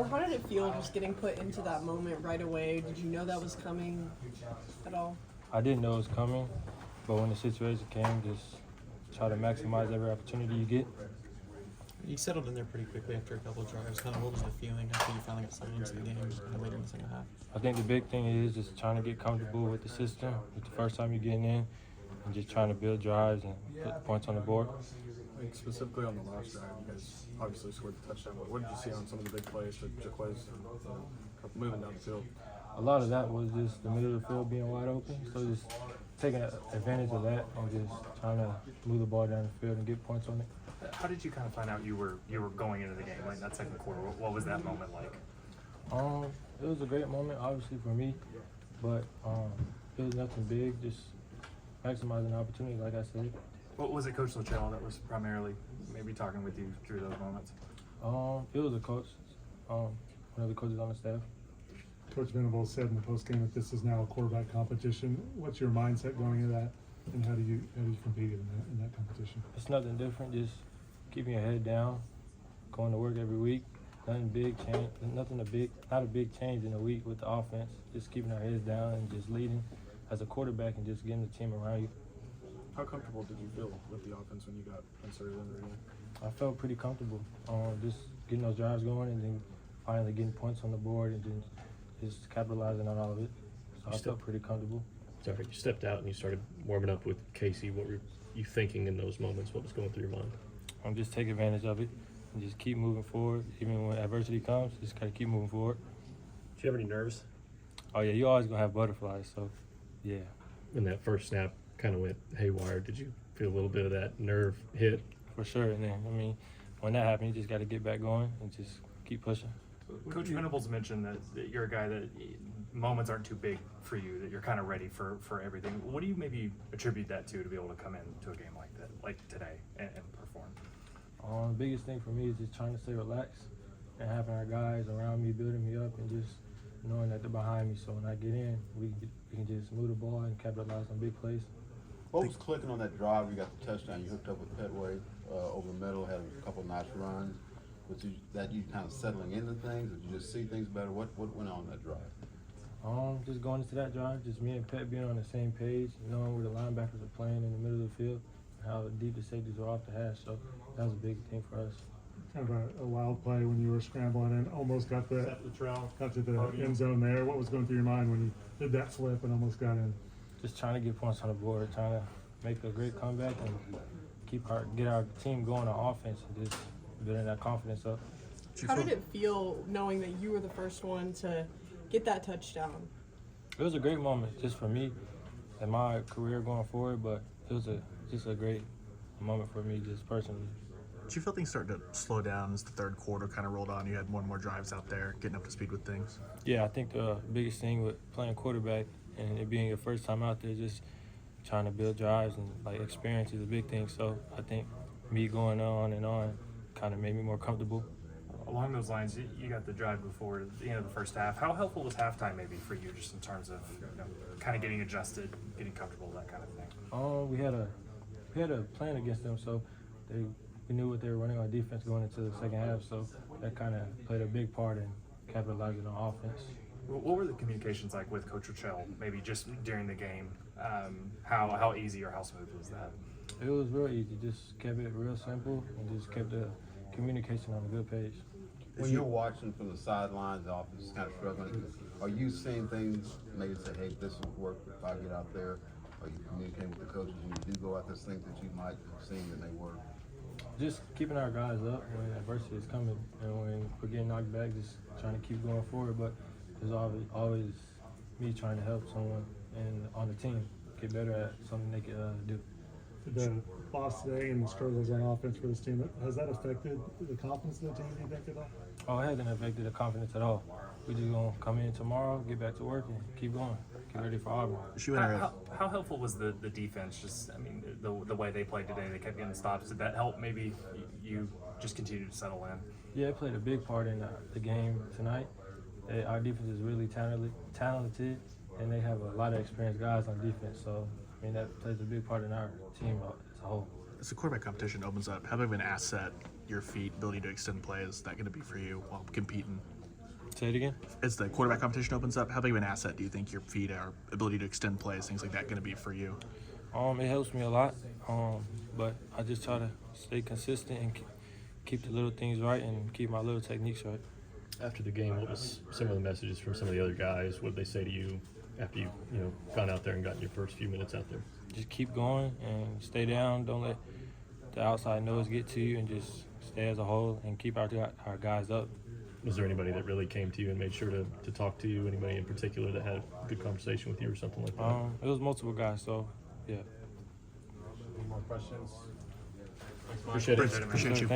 how did it feel just getting put into that moment right away? Did you know that was coming at all? I didn't know it was coming, but when the situation came, just try to maximize every opportunity you get. You settled in there pretty quickly after a couple of drives. Kind of what was the feeling after you finally got settled into the game, kind of later in the second half? I think the big thing is just trying to get comfortable with the system. It's the first time you're getting in, and just trying to build drives and put points on the board. I think specifically on the last drive, you guys obviously scored the touchdown. But what did you see on some of the big plays, the plays moving down the field? A lot of that was just the middle of the field being wide open, so just taking advantage of that and just trying to move the ball down the field and get points on it. How did you kind of find out you were going into the game late in that second quarter? What was that moment like? It was a great moment, obviously for me, but it was nothing big. Just maximizing the opportunity, like I said. What was it, Coach Lachelle, that was primarily maybe talking with you through those moments? It was a coach, one of the coaches on the staff. Coach Venables said in the postgame that this is now a quarterback competition. What's your mindset going into that, and how do you compete in that competition? It's nothing different. Just keeping your head down, going to work every week. Nothing big change. Not a big change in a week with the offense. Just keeping our heads down and just leading as a quarterback and just getting the team around you. How comfortable did you feel with the offense when you got inserted in the game? I felt pretty comfortable. Just getting those drives going and then finally getting points on the board and then just capitalizing on all of it. So I felt pretty comfortable. Sorry, you stepped out and you started warming up with Casey. What were you thinking in those moments? What was going through your mind? Just take advantage of it and just keep moving forward. Even when adversity comes, just gotta keep moving forward. Did you have any nerves? Oh yeah, you always gonna have butterflies, so yeah. When that first snap kind of went haywire, did you feel a little bit of that nerve hit? For sure, and then, when that happened, you just gotta get back going and just keep pushing. Coach Venables mentioned that you're a guy that moments aren't too big for you, that you're kind of ready for everything. What do you maybe attribute that to be able to come into a game like that, like today, and perform? The biggest thing for me is just trying to stay relaxed and having our guys around me building me up and just knowing that they're behind me. So when I get in, we can just move the ball and capitalize on big plays. What was clicking on that drive? You got the touchdown. You hooked up with Petway over the middle, had a couple of nice runs. Was you kind of settling into things? Did you just see things better? What went on that drive? Just going into that drive, just me and Pet being on the same page, knowing where the linebackers are playing in the middle of the field, and how deep the safeties were off the hash. So that was a big thing for us. Kind of a wild play when you were scrambling and almost got to the end zone there. What was going through your mind when you did that flip and almost got in? Just trying to get points on the board, trying to make a great comeback and get our team going on offense and just building that confidence up. How did it feel knowing that you were the first one to get that touchdown? It was a great moment just for me and my career going forward, but it was just a great moment for me just personally. Did you feel things start to slow down as the third quarter kind of rolled on? You had more and more drives out there, getting up to speed with things. Yeah, I think the biggest thing with playing quarterback and it being your first time out there, just trying to build drives and experience is a big thing. So I think me going on and on kind of made me more comfortable. Along those lines, you got the drive before the end of the first half. How helpful was halftime maybe for you, just in terms of kind of getting adjusted, getting comfortable, that kind of thing? We had a plan against them, so we knew what they were running on defense going into the second half. So that kind of played a big part in capitalizing on offense. What were the communications like with Coach Lachelle, maybe just during the game? How easy or how smooth was that? It was real easy. Just kept it real simple and just kept the communication on a good page. When you're watching from the sidelines, the offense is kind of struggling. Are you seeing things, maybe say, hey, this will work if I get out there? Are you communicating with the coaches when you do go out there, things that you might have seen that may work? Just keeping our guys up when adversity is coming and when we're getting knocked back, just trying to keep going forward. But there's always me trying to help someone and on the team get better at something they can do. The loss today and the struggles on offense for this team, has that affected the confidence of the team, do you think, at all? Oh, it hasn't affected the confidence at all. We just gonna come in tomorrow, get back to work, and keep going. Get ready for Auburn. How helpful was the defense? Just, the way they played today, they kept getting stops. Did that help maybe you just continue to settle in? Yeah, it played a big part in the game tonight. Our defense is really talented, and they have a lot of experienced guys on defense. So, that plays a big part in our team as a whole. As the quarterback competition opens up, how big of an asset your feet, ability to extend play, is that going to be for you while competing Say it again. As the quarterback competition opens up, how big of an asset do you think your feet or ability to extend plays, things like that, going to be for you? It helps me a lot, but I just try to stay consistent and keep the little things right and keep my little techniques right. After the game, what was some of the messages from some of the other guys? What did they say to you after you gone out there and gotten your first few minutes out there? Just keep going and stay down. Don't let the outside noise get to you, and just stay as a whole and keep our guys up. Was there anybody that really came to you and made sure to talk to you? Anybody in particular that had a good conversation with you or something like that? It was multiple guys, so yeah. Any more questions? Appreciate it. Appreciate you.